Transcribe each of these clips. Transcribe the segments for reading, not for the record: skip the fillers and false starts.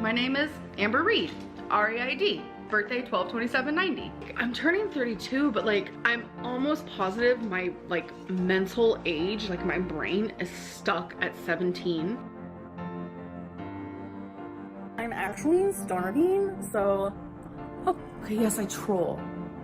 My name is Amber Reed, R-E-I-D, birthday 12/27/90. I'm turning 32, but like I'm almost positive my like mental age, like my brain is stuck at 17. I'm actually starving, so okay, yes, I troll.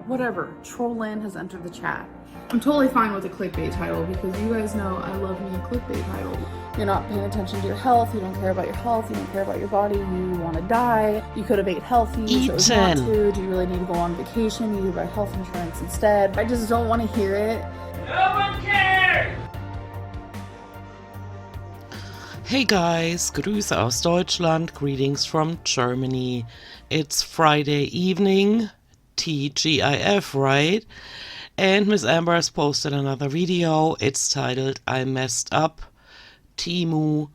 Whatever, Trollin has entered the chat. I'm totally fine with a clickbait title because you guys know I love me a clickbait title. You're not paying attention to your health, you don't care about your health, you don't care about your body, you want to die, you could have ate healthy, you chose not to, do you really need to go on vacation, you need to buy health insurance instead. I just don't want to hear it. No one cares! Hey guys, Grüße aus Deutschland, greetings from Germany. It's Friday evening, TGIF, right? And Miss Amber has posted another video. It's titled, I messed up, Temu,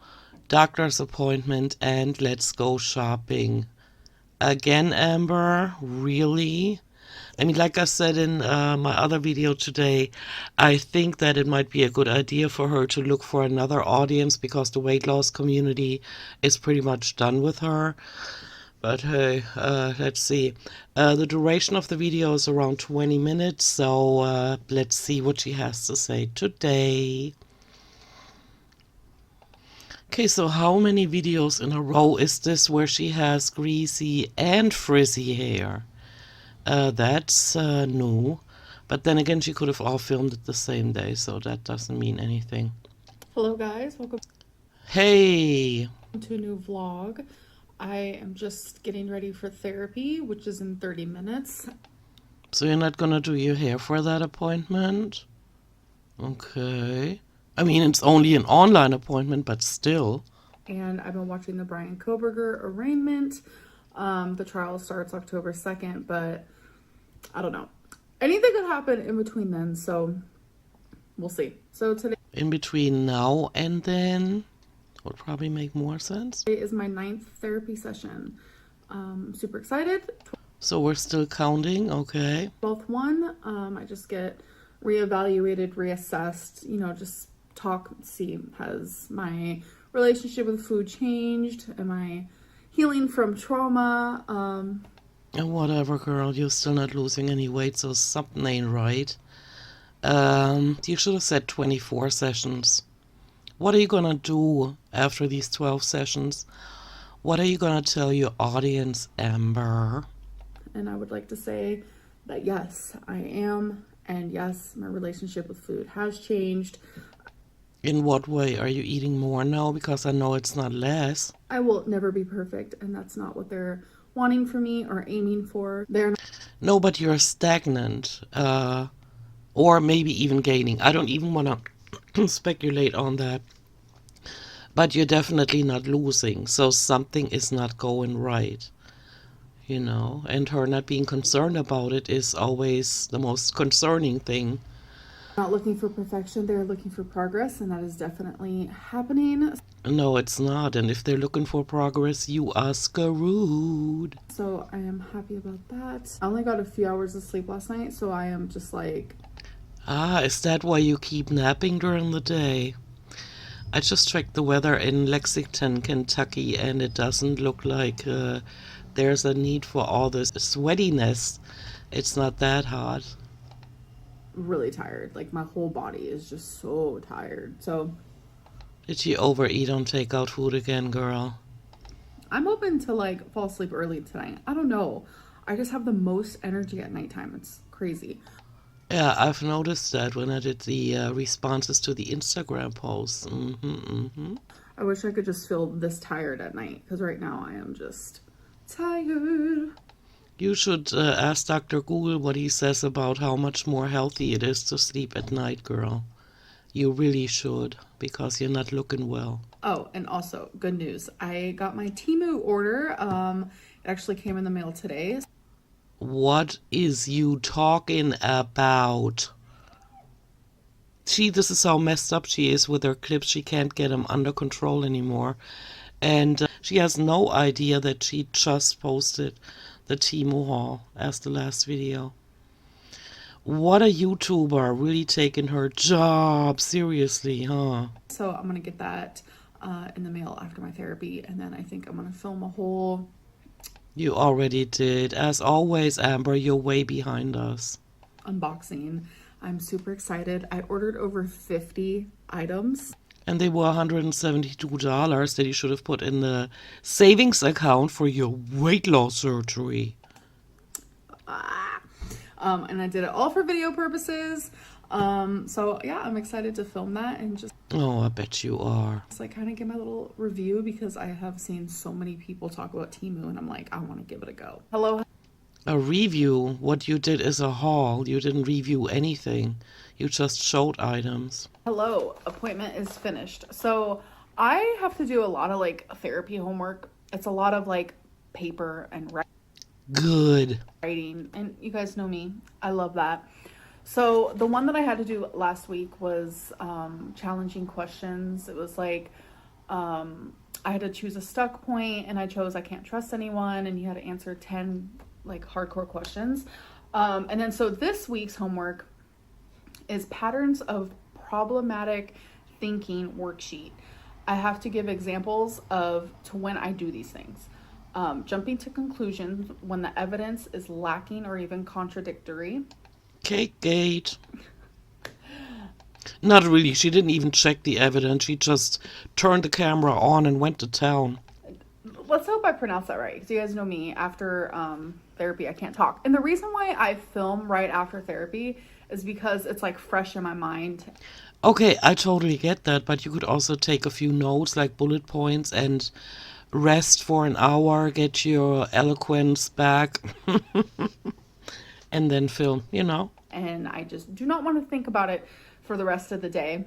doctor's appointment, and let's go shopping. Again, Amber, really? I mean, like I said in my other video today, I think that it might be a good idea for her to look for another audience because the weight loss community is pretty much done with her. But hey, let's see. The duration of the video is around 20 minutes, so let's see what she has to say today. Okay, so how many videos in a row is this where she has greasy and frizzy hair? That's new. But then again, she could have all filmed it the same day, so that doesn't mean anything. Hello guys, welcome Hey! to a new vlog. I am just getting ready for therapy, which is in 30 minutes. So you're not gonna do your hair for that appointment? Okay. I mean, it's only an online appointment, but still. And I've been watching the Brian Koberger arraignment. The trial starts October 2nd, but I don't know. Anything could happen in between then, so we'll see. So today In between now and then would probably make more sense. is my 9th therapy session. Super excited. So we're still counting, okay. 12th one. I just get reevaluated, reassessed, you know, just talk, see, has my relationship with food changed? Am I healing from trauma? And whatever, girl, you're still not losing any weight, so something ain't right. You should have said 24 sessions. What are you gonna do after these 12 sessions? What are you gonna tell your audience, Amber? And I would like to say that yes, I am, and yes, my relationship with food has changed. In what way? Are you eating more now? Because I know it's not less. I will never be perfect, and that's not what they're wanting for me or aiming for. They're not. No, but you're stagnant, or maybe even gaining. I don't even want to speculate on that. But you're definitely not losing, so something is not going right, you know, and her not being concerned about it is always the most concerning thing. Not looking for perfection, they're looking for progress, and that is definitely happening. No, it's not, and if they're looking for progress, you are screwed. So I am happy about that. I only got a few hours of sleep last night, so I am just like... Ah, is that why you keep napping during the day? I just checked the weather in Lexington, Kentucky, and it doesn't look like there's a need for all this sweatiness. It's not that hot. really tired. Like my whole body is just so tired. So did you overeat on takeout food again, girl? I'm hoping to like fall asleep early tonight. I don't know. I just have the most energy at nighttime. It's crazy. Yeah, I've noticed that when I did the responses to the Instagram posts. I wish I could just feel this tired at night, because right now I am just tired. You should ask Dr. Google what he says about how much more healthy it is to sleep at night, girl. You really should, because you're not looking well. Oh, and also, good news. I got my Temu order. It actually came in the mail today. What is you talking about? See, this is how messed up she is with her clips. She can't get them under control anymore. And she has no idea that she just posted the Temu haul as the last video. What a YouTuber, really taking her job seriously, huh? So I'm gonna get that in the mail after my therapy, and then I think I'm gonna film a whole You already did. As always, Amber, you're way behind us. unboxing. I'm super excited. I ordered over 50 items. And they were $172 that you should have put in the savings account for your weight loss surgery. And I did it all for video purposes. So yeah, I'm excited to film that and just Oh, I bet you are. like kind of give my little review because I have seen so many people talk about Temu and I'm like, I want to give it a go. Hello. A review. What you did is a haul. You didn't review anything. You just showed items. Hello. Appointment is finished. So I have to do a lot of like therapy homework. It's a lot of like paper and Good. writing. And you guys know me. I love that. So the one that I had to do last week was challenging questions. It was like I had to choose a stuck point and I chose I can't trust anyone, and you had to answer 10 like hardcore questions. And then so this week's homework is patterns of problematic thinking worksheet. I have to give examples of to when I do these things. Jumping to conclusions when the evidence is lacking or even contradictory. Cake gate. Not really. She didn't even check the evidence. She just turned the camera on and went to town. Let's hope I pronounced that right, because you guys know me. After therapy, I can't talk. And the reason why I film right after therapy is because it's like fresh in my mind. Okay, I totally get that, but you could also take a few notes, like bullet points, and rest for an hour, get your eloquence back, and then film, you know. And I just do not want to think about it for the rest of the day.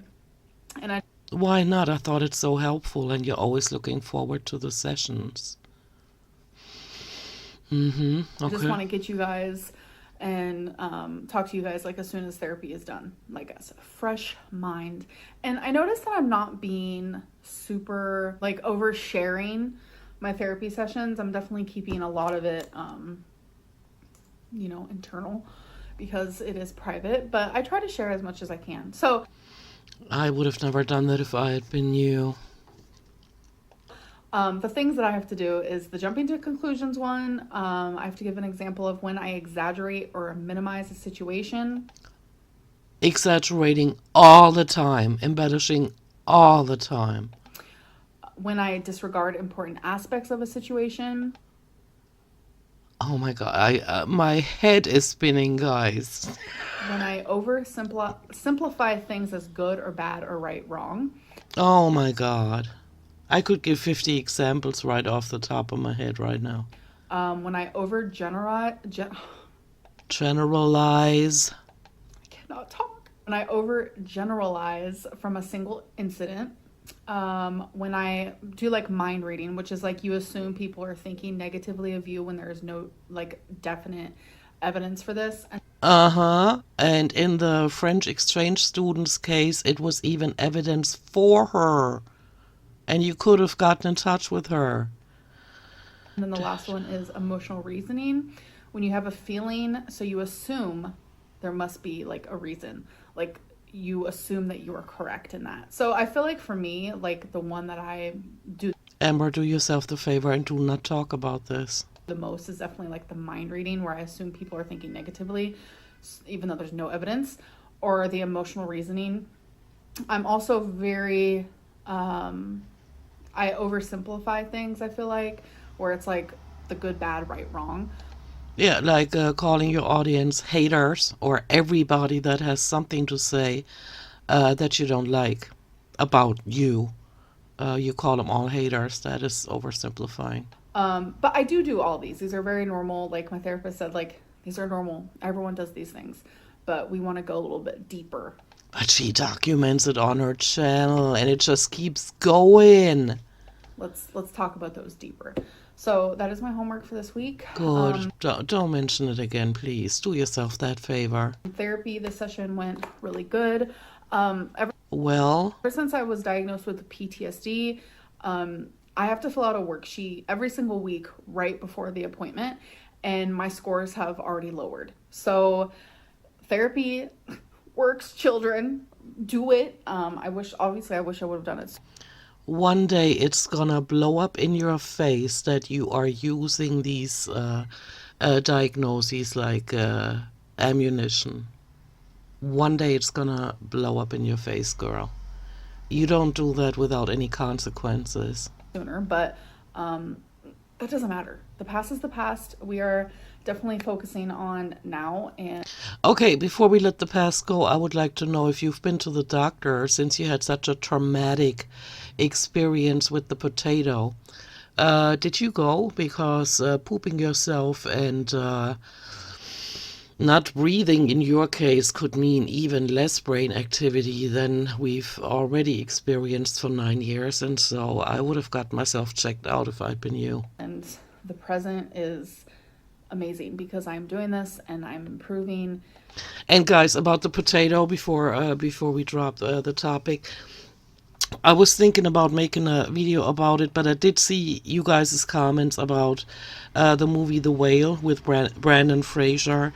And I Why not? I thought it's so helpful, and you're always looking forward to the sessions. just want Okay. to get you guys and talk to you guys like as soon as therapy is done, like a fresh mind. And I noticed that I'm not being super like oversharing my therapy sessions. I'm definitely keeping a lot of it internal because it is private, but I try to share as much as I can. So I would have never done that if I had been you. the things that I have to do is the jumping to conclusions one. I have to give an example of when I exaggerate or minimize a situation. Exaggerating all the time, embellishing all the time. When I disregard important aspects of a situation. Oh my God, my head is spinning, guys. When I simplify things as good or bad or right, wrong. Oh my God. I could give 50 examples right off the top of my head right now. When I overgeneralize, Generalize. I cannot talk. When I overgeneralize from a single incident. When I do like mind reading, which is like you assume people are thinking negatively of you when there is no like definite evidence for this. Uh-huh. And in the French exchange student's case, it was even evidence for her. And you could have gotten in touch with her. And then the last one is emotional reasoning. When you have a feeling, so you assume there must be like a reason. Like you assume that you are correct in that. So I feel like for me, like the one that I do Amber, do yourself the favor and do not talk about this. the most is definitely like the mind reading, where I assume people are thinking negatively, even though there's no evidence, or the emotional reasoning. I'm also very, I oversimplify things, I feel like, where it's like the good, bad, right, wrong. Yeah, like calling your audience haters or everybody that has something to say that you don't like about you. You call them all haters. That is oversimplifying. But I do all these. These are very normal. Like my therapist said, like these are normal. Everyone does these things, but we want to go a little bit deeper. But she documents it on her channel and it just keeps going. Let's talk about those deeper. So that is my homework for this week. Good. Don't mention it again, please. Do yourself that favor. Therapy, this session went really good. Ever Well, since I was diagnosed with PTSD, I have to fill out a worksheet every single week right before the appointment, and my scores have already lowered. So therapy works, children. Do it. I wish I would have done it. one day it's gonna blow up in your face that you are using these diagnoses like ammunition. One day it's gonna blow up in your face, girl. You don't do that without any consequences. Sooner, but that doesn't matter. The past is the past. We are definitely focusing on now. And Okay, before we let the past go, I would like to know if you've been to the doctor since you had such a traumatic experience with the potato. Did you go? Because pooping yourself and not breathing in your case could mean even less brain activity than we've already experienced for 9 years, and so I would have got myself checked out if I'd been you. and the present is amazing because I'm doing this and I'm improving. And guys, about the potato, before we drop the topic, I was thinking about making a video about it, but I did see you guys' comments about the movie The Whale with Brandon Fraser.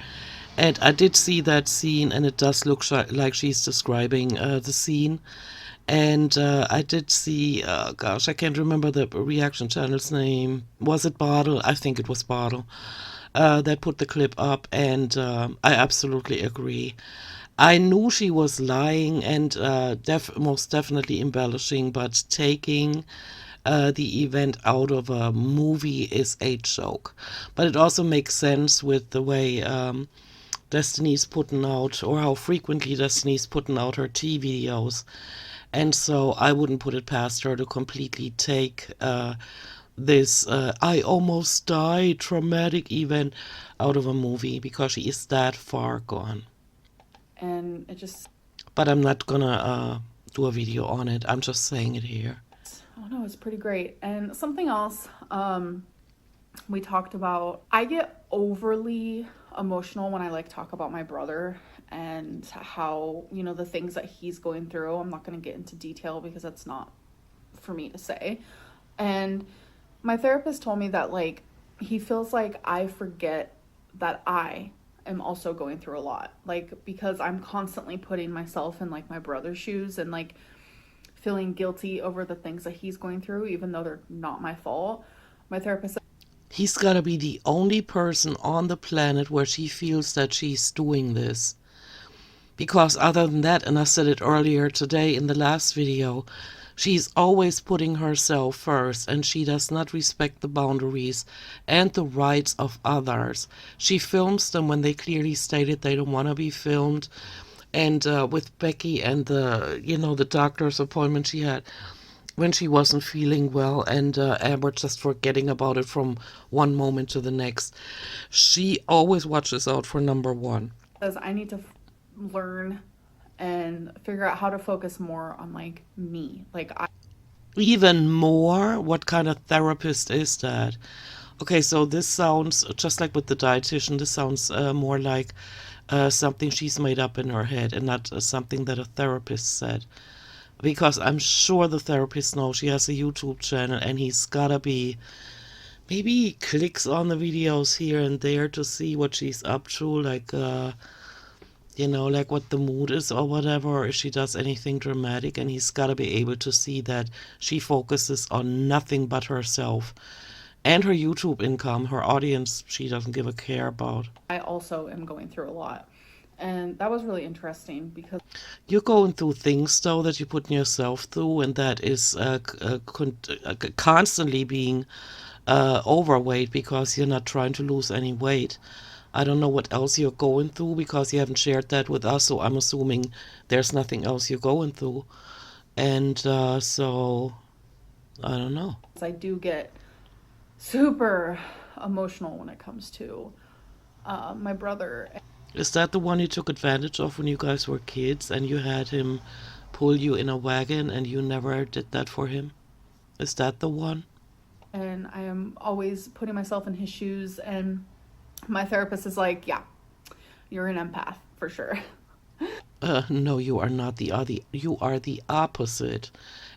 And I did see that scene, and it does look like she's describing the scene. And I did see, gosh, I can't remember the reaction channel's name. Was it Bottle? I think it was Bottle. That put the clip up, and I absolutely agree. I knew she was lying and most definitely embellishing, but taking the event out of a movie is a joke. But it also makes sense with the way Destiny's putting out, or how frequently Destiny's putting out her tea videos. And so I wouldn't put it past her to completely take this I almost died traumatic event out of a movie because she is that far gone. And it just, But I'm not gonna do a video on it. I'm just saying it here. oh no, it's pretty great. And something else we talked about, I get overly emotional when I like talk about my brother and how, you know, the things that he's going through. I'm not going to get into detail because that's not for me to say. And my therapist told me that like he feels like I forget that I am also going through a lot, like because I'm constantly putting myself in like my brother's shoes and like feeling guilty over the things that he's going through even though they're not my fault. My therapist said, He's gotta be the only person on the planet where she feels that she's doing this. Because other than that, and I said it earlier today in the last video, she's always putting herself first, and she does not respect the boundaries and the rights of others. She films them when they clearly stated they don't want to be filmed. And with Becky and the doctor's appointment she had when she wasn't feeling well, and Amber just forgetting about it from one moment to the next, she always watches out for number one. says I need to learn and figure out how to focus more on like me. Like I Even more? What kind of therapist is that? Okay, so this sounds just like with the dietitian. This sounds more like something she's made up in her head, and not something that a therapist said. Because I'm sure the therapist knows she has a YouTube channel, and he's gotta be. Maybe he clicks on the videos here and there to see what she's up to, like like what the mood is or whatever, or if she does anything dramatic, and he's got to be able to see that she focuses on nothing but herself and her YouTube income. Her audience, she doesn't give a care about. I also am going through a lot. And that was really interesting because You're going through things, though, that you're putting yourself through, and that is constantly being overweight because you're not trying to lose any weight. I don't know what else you're going through because you haven't shared that with us, so I'm assuming there's nothing else you're going through. And so, I don't know. I do get super emotional when it comes to my brother. Is that the one you took advantage of when you guys were kids and you had him pull you in a wagon and you never did that for him? Is that the one? And I am always putting myself in his shoes. And my therapist is like, yeah, you're an empath for sure. No, you are not you are the opposite.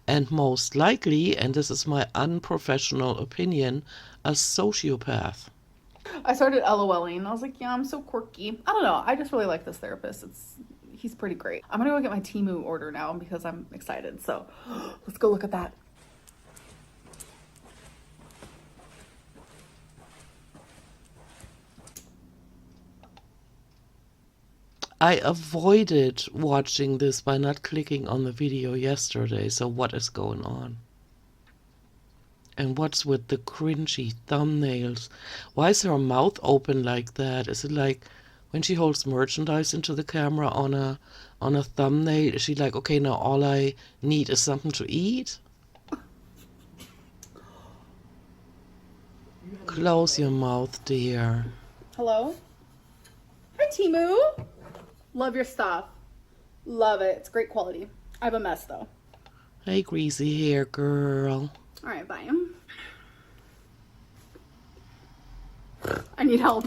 And most likely, and this is my unprofessional opinion, a sociopath. I started LOLing. I was like, yeah, I'm so quirky. I don't know. I just really like this therapist. He's pretty great. I'm gonna go get my Temu order now because I'm excited. So let's go look at that. I avoided watching this by not clicking on the video yesterday, so what is going on? And what's with the cringy thumbnails? Why is her mouth open like that? Is it like when she holds merchandise into the camera on a thumbnail? Is she like, okay, now all I need is something to eat? Close your mouth, dear. Hello? Hi, Timu. Love your stuff. Love it. It's great quality. I have a mess, though. Hey, greasy hair girl. All right, bye. I need help.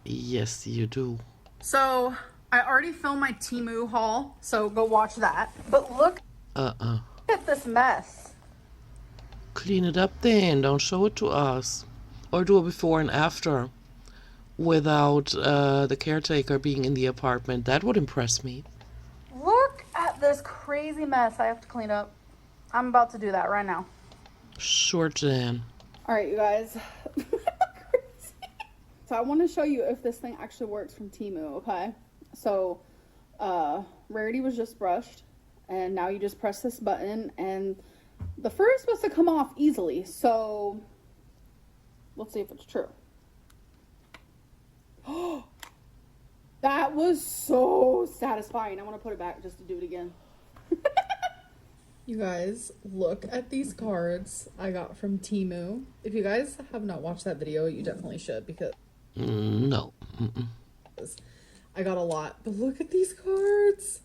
Yes, you do. So, I already filmed my Timu haul, so go watch that. But look at this mess. Clean it up then. Don't show it to us. Or do a before and after without the caretaker being in the apartment. That would impress me. Look at this crazy mess I have to clean up. I'm about to do that right now. Sure, Jan. All right, you guys. So I want to show you if this thing actually works from Timu, okay? So, Rarity was just brushed, and now you just press this button, and the fur is supposed to come off easily, so let's see if it's true. That was so satisfying. I want to put it back just to do it again. You guys, look at these cards I got from Timu. If you guys have not watched that video, you definitely should, because No. I got a lot. But look at these cards.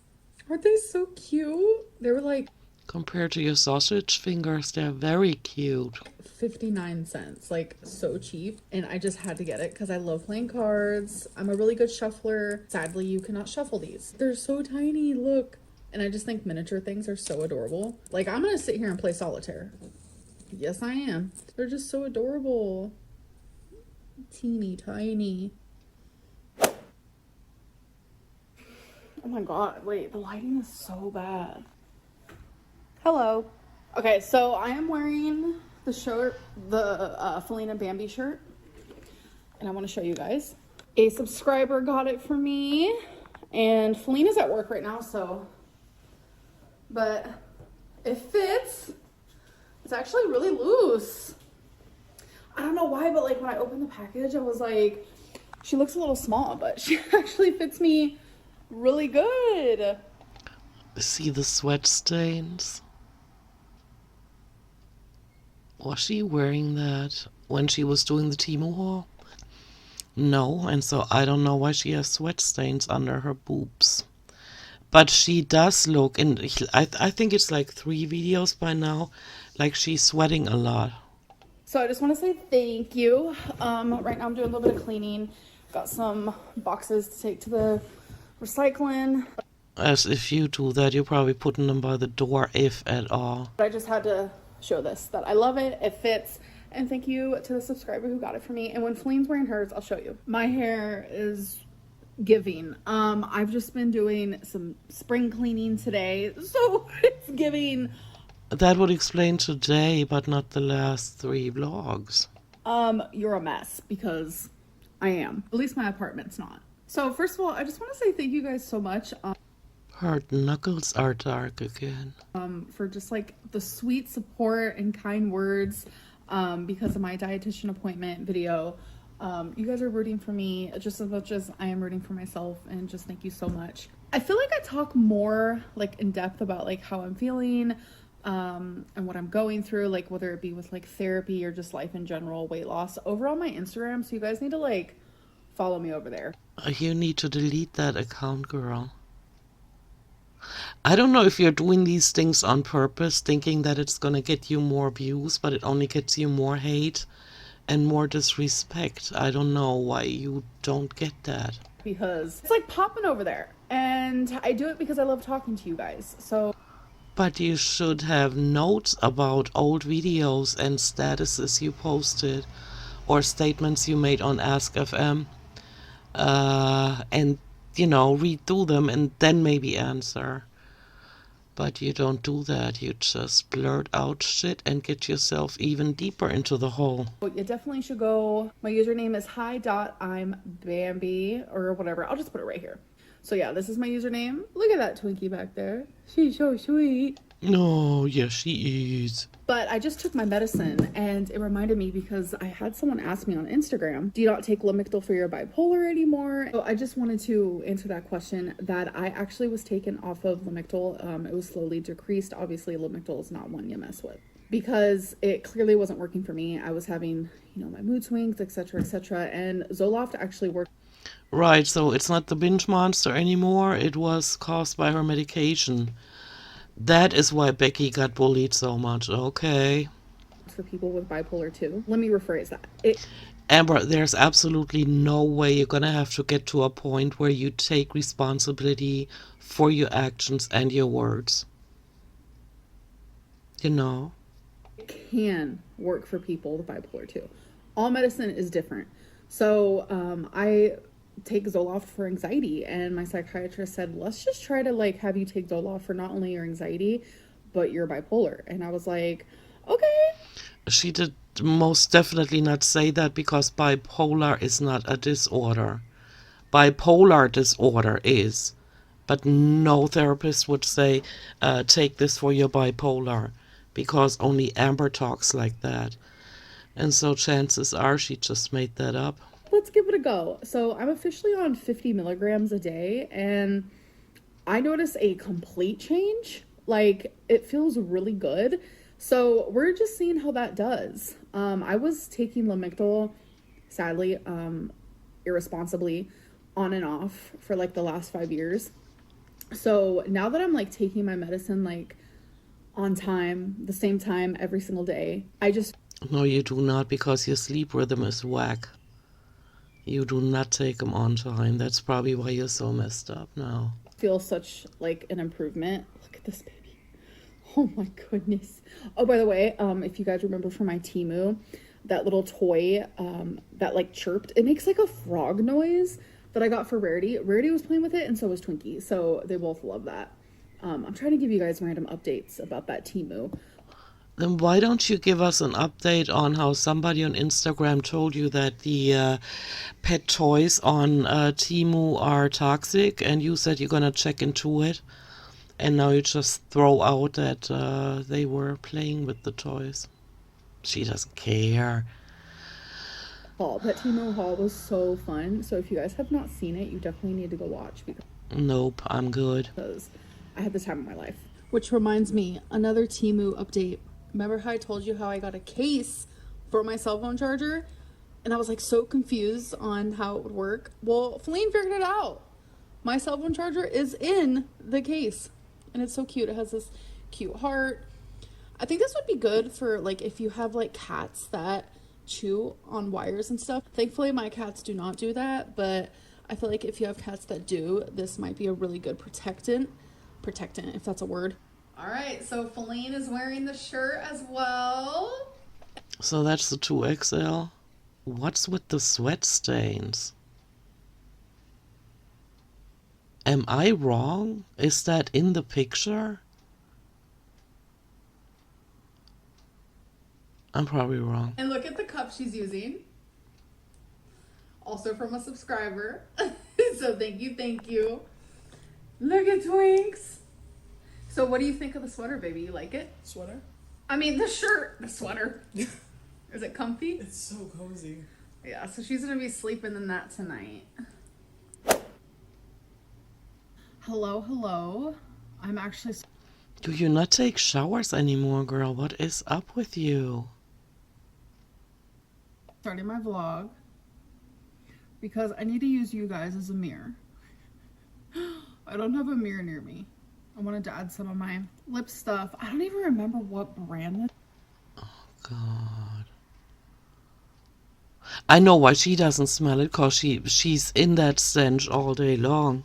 Aren't they so cute? They were like Compared to your sausage fingers, they're very cute. 59 cents, like so cheap. And I just had to get it because I love playing cards. I'm a really good shuffler. Sadly, you cannot shuffle these. They're so tiny, look. And I just think miniature things are so adorable. Like, I'm gonna sit here and play solitaire. Yes, I am. They're just so adorable. Teeny tiny. Oh my god, wait, the lighting is so bad. Hello. Okay, so I am wearing the shirt, the Felina Bambi shirt, and I want to show you guys. A subscriber got it for me, and Felina's at work right now, so, but it fits. It's actually really loose. I don't know why, but like when I opened the package, I was like, she looks a little small, but she actually fits me really good. See the sweat stains? Was she wearing that when she was doing the Temu haul? No, and so I don't know why she has sweat stains under her boobs. But she does look, and I think it's like 3 videos by now, like she's sweating a lot. So I just want to say thank you. Right now I'm doing a little bit of cleaning. Got some boxes to take to the recycling. As if you do that, you're probably putting them by the door, if at all. But I just had to show this, that I love it, it fits, and thank you to the subscriber who got it for me. And when Flene's wearing hers, I'll show you. My hair is giving. I've just been doing some spring cleaning today, so it's giving. That would explain today, but not the last 3 vlogs. You're a mess, because I am. At least my apartment's not. So first of all, I just want to say thank you guys so much. Her knuckles are dark again. For just like the sweet support and kind words, because of my dietitian appointment video. You guys are rooting for me just as much as I am rooting for myself, and just thank you so much. I feel like I talk more like in depth about like how I'm feeling, and what I'm going through, like whether it be with like therapy or just life in general, weight loss, over on my Instagram. So you guys need to like follow me over there. You need to delete that account, girl. I don't know if you're doing these things on purpose, thinking that it's gonna get you more views, but it only gets you more hate and more disrespect. I don't know why you don't get that. Because it's like popping over there, and I do it because I love talking to you guys. So But you should have notes about old videos and statuses you posted or statements you made on Ask FM, and you know, read through them and then maybe answer. But you don't do that. You just blurt out shit and get yourself even deeper into the hole. you definitely should go. My username is hi.I'mBambi or whatever. I'll just put it right here. So yeah, this is my username. Look at that Twinkie back there. She's so sweet. No, yes, she is. But I just took my medicine and it reminded me because I had someone ask me on Instagram, do you not take Lamictal for your bipolar anymore? So I just wanted to answer that question that I actually was taken off of Lamictal. It was slowly decreased. Obviously, Lamictal is not one you mess with because it clearly wasn't working for me. I was having, my mood swings, etc., etc. And Zoloft actually worked. Right, so it's not the binge monster anymore. It was caused by her medication. That is why Becky got bullied so much. Okay. For people with bipolar 2. Let me rephrase that. Amber, there's absolutely no way you're gonna have to get to a point where you take responsibility for your actions and your words. It can work for people with bipolar 2. All medicine is different. So I take Zoloft for anxiety, and my psychiatrist said, let's just try to have you take Zoloft for not only your anxiety but your bipolar. And I was like, okay. She did most definitely not say that because bipolar is not a disorder. Bipolar disorder is, but no therapist would say take this for your bipolar, because only Amber talks like that. And so chances are she just made that up. Let's give it a go. So I'm officially on 50 milligrams a day, and I notice a complete change. It feels really good. So we're just seeing how that does. I was taking Lamictal, sadly, irresponsibly, on and off for the last 5 years. So now that I'm taking my medicine on time, the same time every single day, No, you do not, because your sleep rhythm is whack. You do not take them on time. That's probably why you're so messed up now. feel such an improvement. Look at this baby. Oh my goodness. Oh, by the way, if you guys remember from my Temu, that little toy that chirped, it makes a frog noise that I got for Rarity. Rarity was playing with it, and so was Twinkie. So they both love that. I'm trying to give you guys random updates about that Temu. Then why don't you give us an update on how somebody on Instagram told you that the pet toys on Temu are toxic, and you said you're gonna check into it, and now you just throw out that they were playing with the toys. She doesn't care. That Temu haul was so fun. So if you guys have not seen it, you definitely need to go watch Nope, I'm good. because I had the time of my life. Which reminds me, another Temu update. Remember how I told you how I got a case for my cell phone charger? And I was so confused on how it would work. Well, Feline figured it out. My cell phone charger is in the case. And it's so cute. It has this cute heart. I think this would be good for if you have cats that chew on wires and stuff. Thankfully, my cats do not do that. But I feel if you have cats that do, this might be a really good protectant, if that's a word. All right, so Feline is wearing the shirt as well. So that's the 2XL. What's with the sweat stains? Am I wrong? Is that in the picture? I'm probably wrong. And look at the cup she's using. Also from a subscriber. So thank you. Look at Twinks. So what do you think of the sweater, baby? You like it? Sweater? I mean, the shirt. The sweater. Is it comfy? It's so cozy. Yeah, so she's going to be sleeping in that tonight. Hello. I'm actually... Do you not take showers anymore, girl? What is up with you? starting my vlog because I need to use you guys as a mirror. I don't have a mirror near me. I wanted to add some of my lip stuff. I don't even remember what brand this. Oh, God. I know why she doesn't smell it, because she's in that stench all day long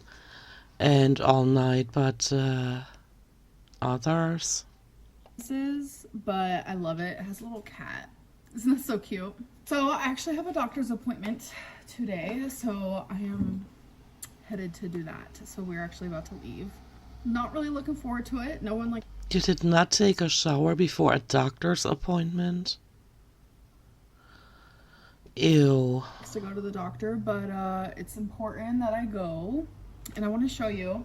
and all night, but others... is, but I love it. It has a little cat. Isn't that so cute? So I actually have a doctor's appointment today, so I am headed to do that. So we're actually about to leave. Not really looking forward to it. No one You did not take a shower before a doctor's appointment? Ew. likes to go to the doctor, but it's important that I go. and I want to show you.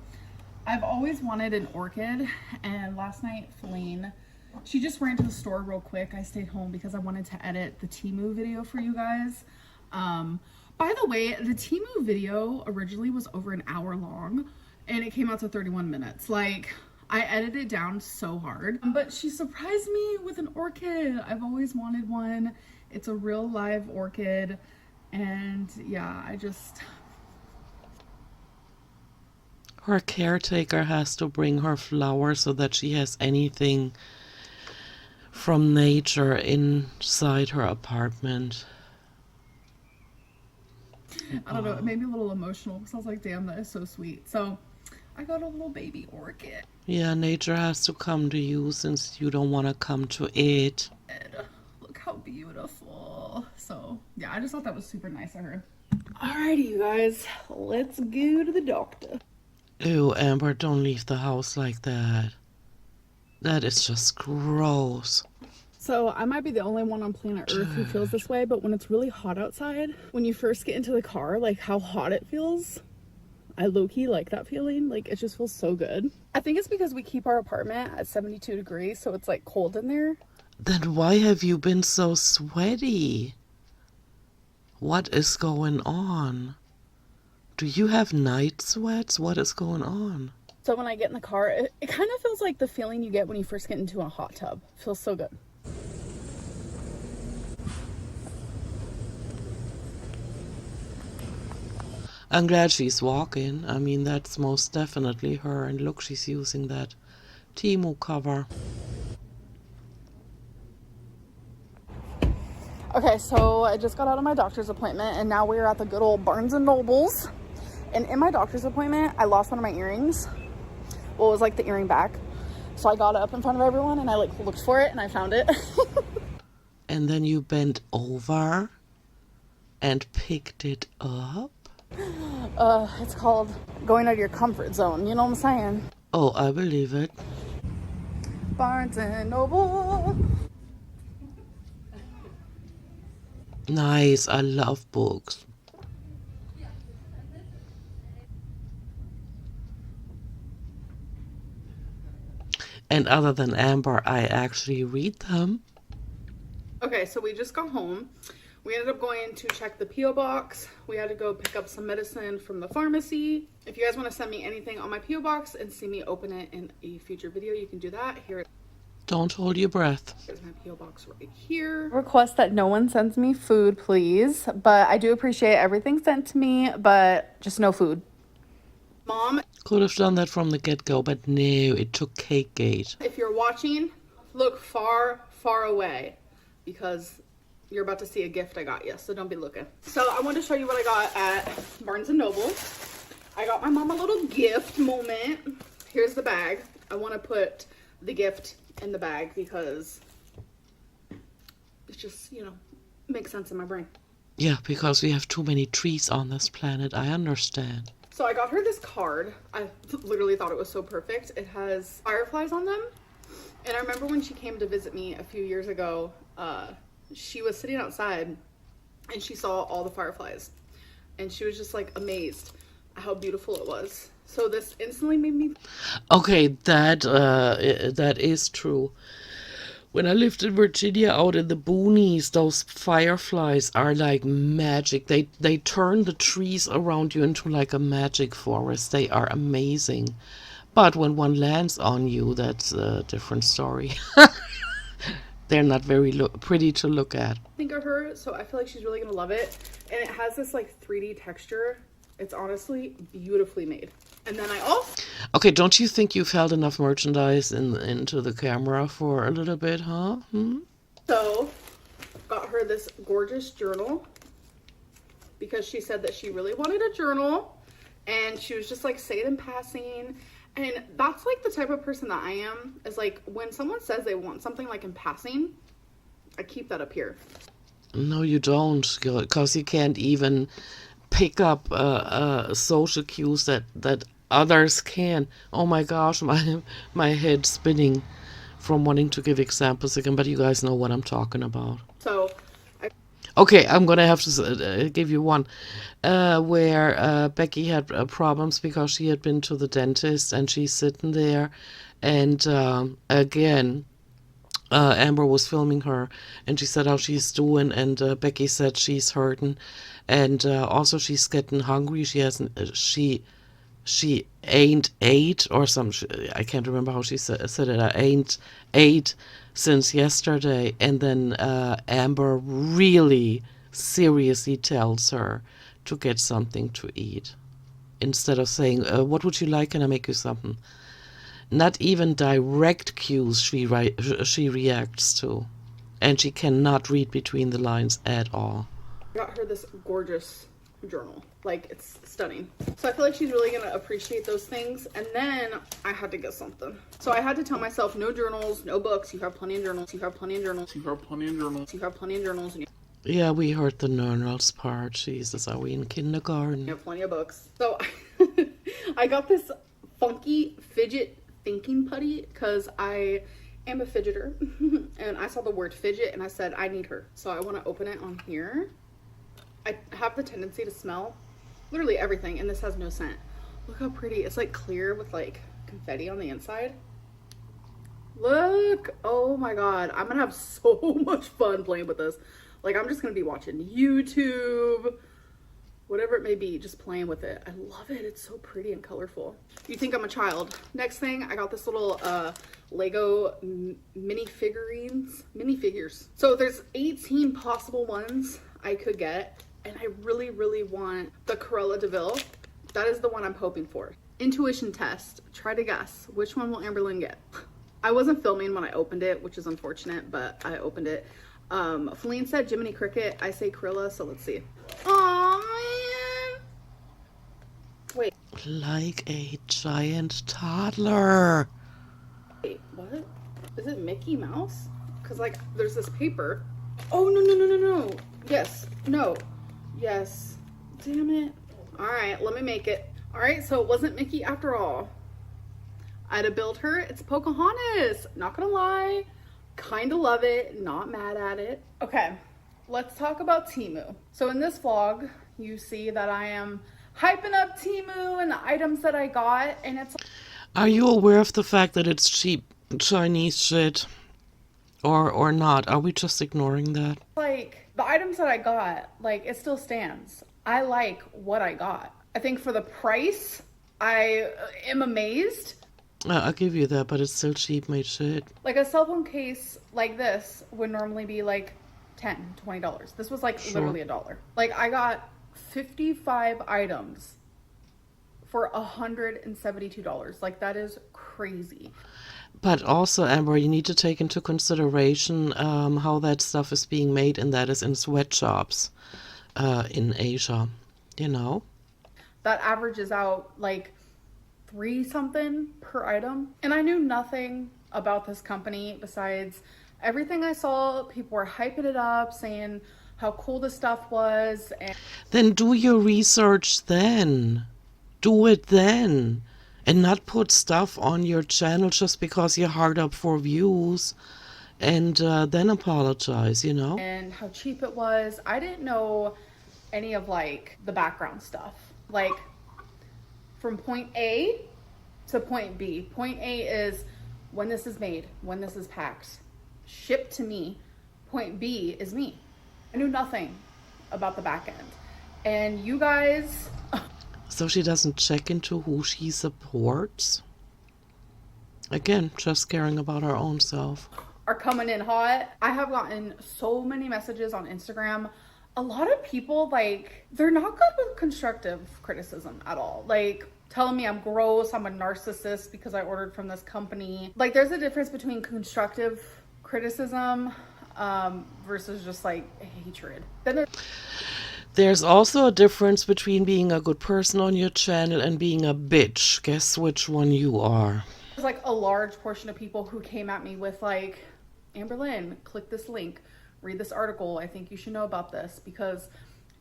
I've always wanted an orchid, and last night Feline, she just ran to the store real quick. I stayed home because I wanted to edit the Temu video for you guys. By the way, the Temu video originally was over an hour long, and it came out to 31 minutes. Like, I edited it down so hard. But she surprised me with an orchid. I've always wanted one. It's a real live orchid. And yeah, Her caretaker has to bring her flowers so that she has anything from nature inside her apartment. I don't know, it made me a little emotional because I was like, damn, that is so sweet. So I got a little baby orchid. Yeah, nature has to come to you since you don't want to come to it. Look how beautiful. So yeah, I just thought that was super nice of her. Alrighty, you guys, let's go to the doctor. Ew, Amber, don't leave the house like that. That is just gross. So I might be the only one on planet Earth who feels this way, but when it's really hot outside, when you first get into the car, like how hot it feels, I low-key like that feeling. Like, it just feels so good. I think it's because we keep our apartment at 72 degrees, so it's like cold in there. Then why have you been so sweaty? What is going on? Do you have night sweats? What is going on? So when I get in the car, it kind of feels like the feeling you get when you first get into a hot tub. It feels so good. I'm glad she's walking. I mean, that's most definitely her. And look, she's using that Temu cover. Okay, so I just got out of my doctor's appointment, and now we're at the good old Barnes & Nobles. And in my doctor's appointment, I lost one of my earrings. Well, it was like the earring back. So I got up in front of everyone, and I like looked for it, and I found it. And then you bent over and picked it up? It's called going out of your comfort zone. You know what I'm saying? Oh, I believe it. Barnes & Noble. Nice. I love books. And other than Amber, I actually read them. Okay, so we just got home. We ended up going to check the P.O. box. We had to go pick up some medicine from the pharmacy. If you guys want to send me anything on my P.O. box and see me open it in a future video, you can do that. Here, Don't hold your breath. here's my P.O. box right here. Request that no one sends me food, please. But I do appreciate everything sent to me, but just no food. Mom, Could have done that from the get-go, but no, it took Cakegate. if you're watching, look far, far away because you're about to see a gift I got you, so don't be looking. So I wanted to show you what I got at Barnes & Noble. I got my mom a little gift moment. Here's the bag. I want to put the gift in the bag because it just, you know, makes sense in my brain. Yeah, because we have too many trees on this planet, I understand. So I got her this card. I literally thought it was so perfect. It has fireflies on them. And I remember when she came to visit me a few years ago, she was sitting outside and she saw all the fireflies. And she was just like amazed at how beautiful it was. So this instantly made me... Okay, that is true. When I lived in Virginia out in the boonies, those fireflies are like magic. They turn the trees around you into like a magic forest. They are amazing. But when one lands on you, that's a different story. They're not very pretty to look at. think of her, so I feel like she's really gonna love it. And it has this like 3D texture. It's honestly beautifully made. And then I also... Okay, don't you think you've held enough merchandise into the camera for a little bit, huh? So, got her this gorgeous journal because she said that she really wanted a journal and she was just like, say it in passing. And that's like the type of person that I am, is like when someone says they want something like in passing, I keep that up here. No, you don't, because you can't even pick up social cues that others can. Oh my gosh, my head's spinning from wanting to give examples again, but you guys know what I'm talking about. So, Okay, I'm gonna have to give you one where Becky had problems because she had been to the dentist and she's sitting there, and again, Amber was filming her, and she said how she's doing, and Becky said she's hurting, and also she's getting hungry. She hasn't she ain't ate or some I can't remember how she said it. I ain't ate since yesterday, and then Amber really seriously tells her to get something to eat instead of saying, what would you like, can I make you something? Not even direct cues she reacts to, and she cannot read between the lines at all. I got her this gorgeous journal. Like, it's stunning. So I feel like she's really gonna appreciate those things. And then I had to get something. So I had to tell myself, no journals, no books. You have plenty of journals. You have plenty of journals. You have plenty of journals. You have plenty of journals. And Yeah, we heard the journals part. Jesus, are we in kindergarten? you have plenty of books. So I got this funky fidget thinking putty because I am a fidgeter. And I saw the word fidget and I said, I need her. So I want to open it on here. I have the tendency to smell literally everything, and this has no scent. Look how pretty. It's like clear with like confetti on the inside. Look. Oh my god. I'm gonna have so much fun playing with this. Like, I'm just gonna be watching YouTube, whatever it may be, just playing with it. I love it. It's so pretty and colorful. You think I'm a child. Next thing, I got this little Lego minifigures. So there's 18 possible ones I could get, and I really, really want the Cruella de Vil. That is the one I'm hoping for. Intuition test. Try to guess. Which one will Amberlynn get? I wasn't filming when I opened it, which is unfortunate, but I opened it. Feline said Jiminy Cricket. I say Cruella, so let's see. Aw, man. Wait. Like a giant toddler. Wait, what? Is it Mickey Mouse? Because, like, there's this paper. Oh, no. Yes. No. Yes. Damn it. All right, let me make it. All right, so it wasn't Mickey after all. I had to build her. It's Pocahontas. Not gonna lie. Kind of love it. Not mad at it. Okay, let's talk about Temu. So in this vlog, you see that I am hyping up Temu and the items that I got, and it's... Are you aware of the fact that it's cheap Chinese shit? Or not? Are we just ignoring that? like the items that I got, like, it still stands. I like what I got. I think for the price, I am amazed. I'll give you that, but it's still cheap made shit. Like, a cell phone case like this would normally be like $10, $20. This was like literally $1. Like, I got 55 items for $172. Like, that is crazy. But also, Amber, you need to take into consideration how that stuff is being made, and that is in sweatshops in Asia, you know? That averages out like $3 something per item. And I knew nothing about this company besides everything I saw. People were hyping it up, saying how cool the stuff was. And Then do your research then. Do it then. And not put stuff on your channel just because you're hard up for views and then apologize, you know? and how cheap it was. I didn't know any of like the background stuff. Like, from point A to point B. Point A is when this is made, when this is packed, shipped to me. Point B is me. I knew nothing about the back end. And you guys, So she doesn't check into who she supports. Again, just caring about her own self. are coming in hot. I have gotten so many messages on Instagram. A lot of people, like, they're not good with constructive criticism at all. Like, telling me I'm gross, I'm a narcissist because I ordered from this company. Like, there's a difference between constructive criticism versus just like hatred. Then There's also a difference between being a good person on your channel and being a bitch. Guess which one you are. there's like a large portion of people who came at me with like, Amberlynn, click this link, read this article. I think you should know about this because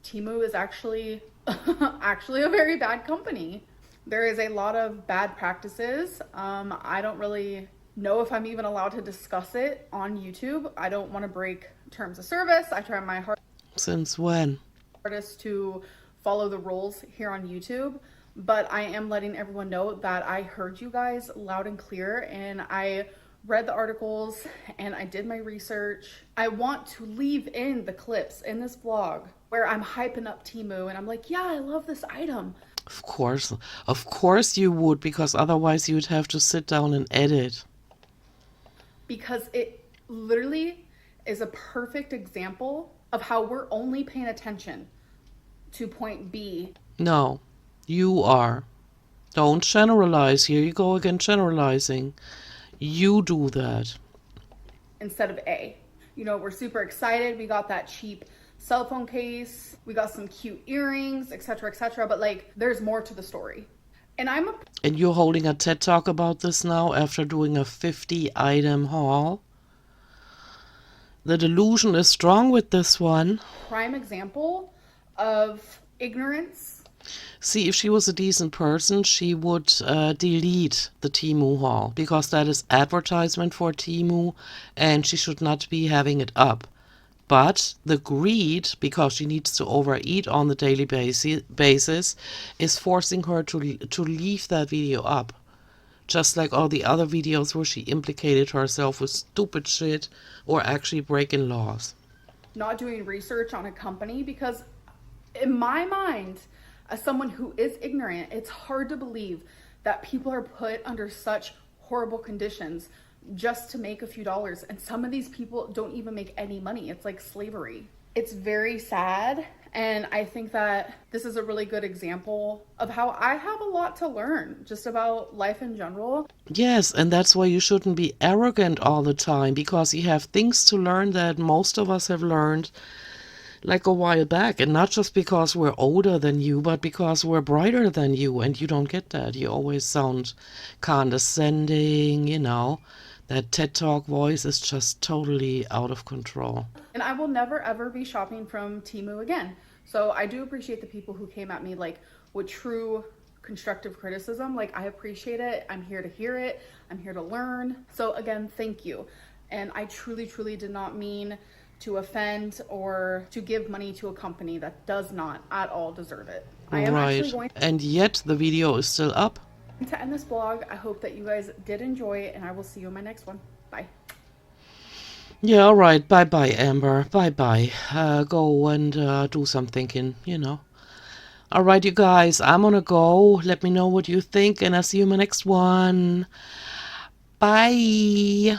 Temu is actually a very bad company. There is a lot of bad practices. I don't really know if I'm even allowed to discuss it on YouTube. I don't want to break terms of service. I try my hardest. Since when? Artists to follow the rules here on YouTube, but I am letting everyone know that I heard you guys loud and clear, and I read the articles and I did my research. I want to leave in the clips in this vlog where I'm hyping up Temu and I'm like, yeah, I love this item. Of course you would, because otherwise you would have to sit down and edit. Because it literally is a perfect example of how we're only paying attention to point B. No, you are. Don't generalize. Here you go again, generalizing. You do that. Instead of A. You know, we're super excited. We got that cheap cell phone case. We got some cute earrings, etc., but like there's more to the story. And you're holding a TED Talk about this now after doing a 50-item haul? The delusion is strong with this one. Prime example of ignorance. See, if she was a decent person, she would delete the Temu haul, because that is advertisement for Temu and she should not be having it up. But the greed, because she needs to overeat on the daily basis, is forcing her to leave that video up. Just like all the other videos where she implicated herself with stupid shit or actually breaking laws. Not doing research on a company, because in my mind, as someone who is ignorant, it's hard to believe that people are put under such horrible conditions just to make a few dollars. And some of these people don't even make any money. It's like slavery. It's very sad. And I think that this is a really good example of how I have a lot to learn just about life in general. Yes, and that's why you shouldn't be arrogant all the time, because you have things to learn that most of us have learned like a while back, and not just because we're older than you, but because we're brighter than you, and you don't get that. You always sound condescending, you know. That TED Talk voice is just totally out of control. And I will never ever be shopping from Temu again. So I do appreciate the people who came at me like with true constructive criticism. Like, I appreciate it. I'm here to hear it. I'm here to learn. So again, thank you. And I truly did not mean to offend or to give money to a company that does not at all deserve it. I am actually going and yet the video is still up. to end this vlog. I hope that you guys did enjoy it, and I will see you in my next one. Bye. Yeah, all right. Bye-bye, Amber. Bye-bye. Go and do some thinking, you know. All right, you guys, I'm gonna go. Let me know what you think, and I'll see you in my next one. Bye.